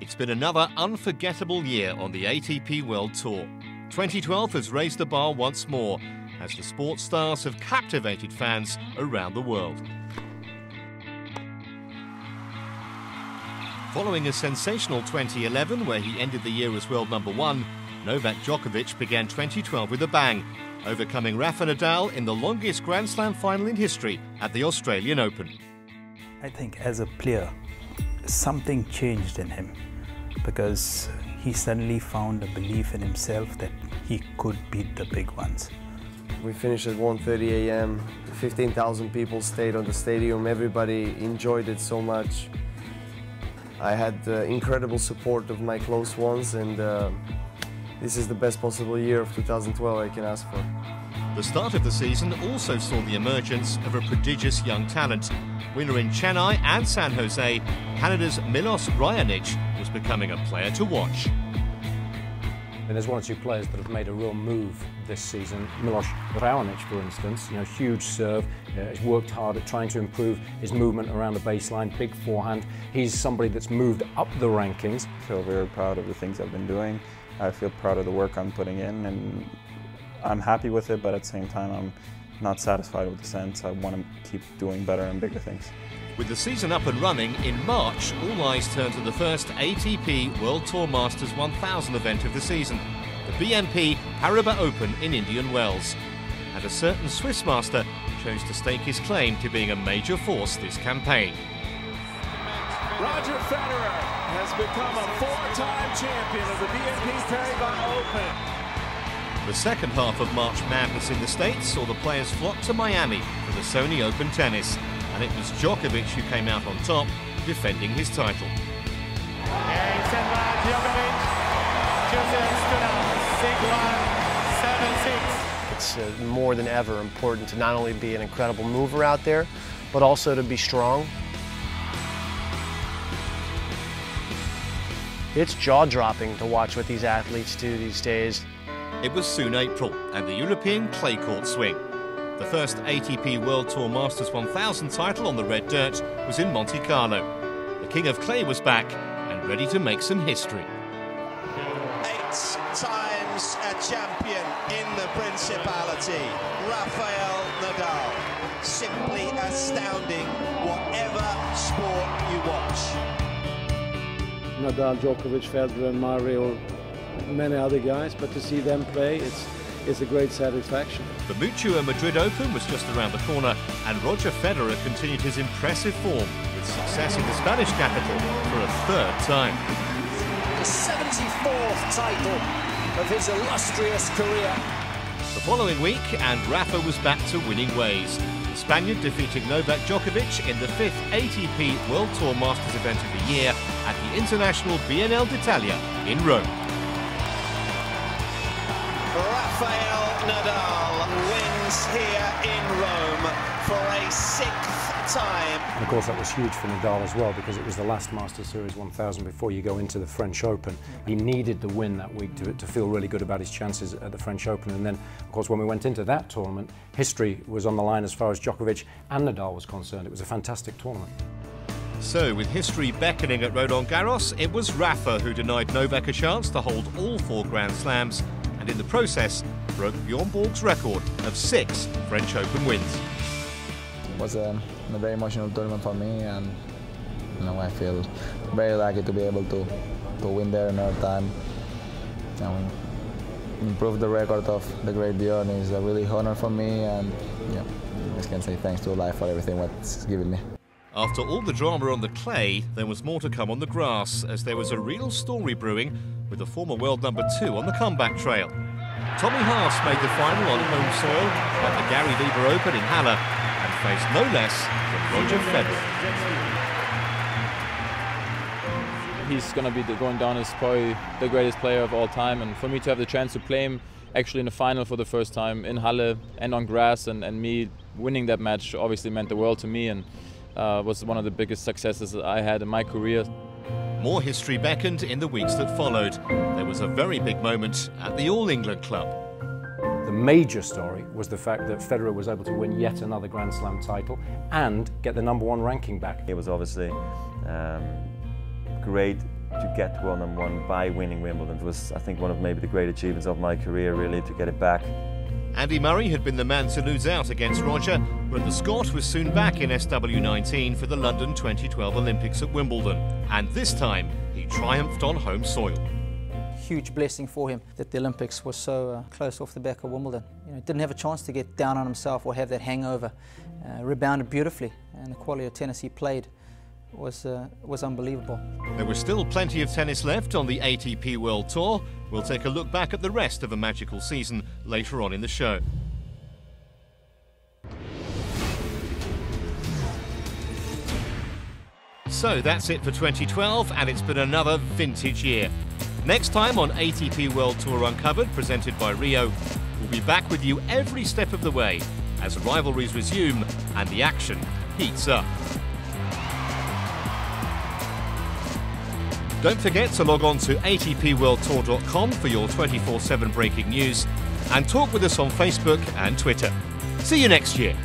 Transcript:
It's been another unforgettable year on the ATP World Tour. 2012 has raised the bar once more as the sports stars have captivated fans around the world. Following a sensational 2011 where he ended the year as world number one, Novak Djokovic began 2012 with a bang, overcoming Rafael Nadal in the longest Grand Slam final in history at the Australian Open. I think as a player, something changed in him because he suddenly found a belief in himself that he could beat the big ones. We finished at 1:30 a.m. 15,000 people stayed on the stadium. Everybody enjoyed it so much. I had incredible support of my close ones, and this is the best possible year of 2012 I can ask for. The start of the season also saw the emergence of a prodigious young talent. Winner in Chennai and San Jose, Canada's Milos Raonic was becoming a player to watch. And there's one or two players that have made a real move this season. Milos Raonic, for instance, huge serve. He's worked hard at trying to improve his movement around the baseline, big forehand. He's somebody that's moved up the rankings. I feel very proud of the things I've been doing. I feel proud of the work I'm putting in, and I'm happy with it, but at the same time, I'm not satisfied with the sense. I want to keep doing better and bigger things. With the season up and running, in March, all eyes turned to the first ATP World Tour Masters 1000 event of the season, the BNP Paribas Open in Indian Wells. And a certain Swiss master chose to stake his claim to being a major force this campaign. Roger Federer has become a four-time champion of the BNP Paribas Open. The second half of March Madness in the States saw the players flock to Miami for the Sony Open Tennis. And it was Djokovic who came out on top, defending his title. It's more than ever important to not only be an incredible mover out there, but also to be strong. It's jaw-dropping to watch what these athletes do these days. It was soon April, and the European clay court swing. The first ATP World Tour Masters 1000 title on the red dirt was in Monte-Carlo. The King of Clay was back and ready to make some history. 8 times a champion in the Principality, Rafael Nadal. Simply astounding, whatever sport you watch. Nadal, Djokovic, Federer, Mario, many other guys, but to see them play, it's a great satisfaction. The Mutua Madrid Open was just around the corner, and Roger Federer continued his impressive form with success in the Spanish capital for a third time. The 74th title of his illustrious career. The following week, and Rafa was back to winning ways. The Spaniard defeating Novak Djokovic in the 5th ATP World Tour Masters event of the year at the International Biennale d'Italia in Rome. Rafael Nadal wins here in Rome for a 6th time. And of course that was huge for Nadal as well, because it was the last Masters Series 1000 before you go into the French Open. He needed the win that week to feel really good about his chances at the French Open. And then, of course, when we went into that tournament, history was on the line as far as Djokovic and Nadal was concerned. It was a fantastic tournament. So, with history beckoning at Roland Garros, it was Rafa who denied Novak a chance to hold all 4 Grand Slams, and in the process broke Bjorn Borg's record of 6 French Open wins. It was a very emotional tournament for me, and I feel very lucky to be able to win there another time. Improve the record of the great Bjorn is a really honor for me, and I just can say thanks to life for everything what it's given me. After all the drama on the clay, there was more to come on the grass, as there was a real story brewing with the former world number 2 on the comeback trail. Tommy Haas made the final on home soil at the Gary Weber Open in Halle and faced no less than Roger Federer. He's going to be going down as probably the greatest player of all time, and for me to have the chance to play him actually in the final for the first time in Halle and on grass, and me winning that match obviously meant the world to me, and was one of the biggest successes I had in my career. More history beckoned in the weeks that followed. There was a very big moment at the All England Club. The major story was the fact that Federer was able to win yet another Grand Slam title and get the #1 ranking back. It was obviously great to get to world #1 by winning Wimbledon was, I think, one of maybe the great achievements of my career, really, to get it back. Andy Murray had been the man to lose out against Roger, but the Scot was soon back in SW19 for the London 2012 Olympics at Wimbledon, and this time he triumphed on home soil. Huge blessing for him that the Olympics was so close off the back of Wimbledon. You know, didn't have a chance to get down on himself or have that hangover. Rebounded beautifully, and the quality of tennis he played was unbelievable. There was still plenty of tennis left on the ATP World Tour. We'll take a look back at the rest of a magical season later on in the show. So that's it for 2012, and it's been another vintage year. Next time on ATP World Tour Uncovered, presented by Rio, we'll be back with you every step of the way as rivalries resume and the action heats up. Don't forget to log on to atpworldtour.com for your 24/7 breaking news and talk with us on Facebook and Twitter. See you next year.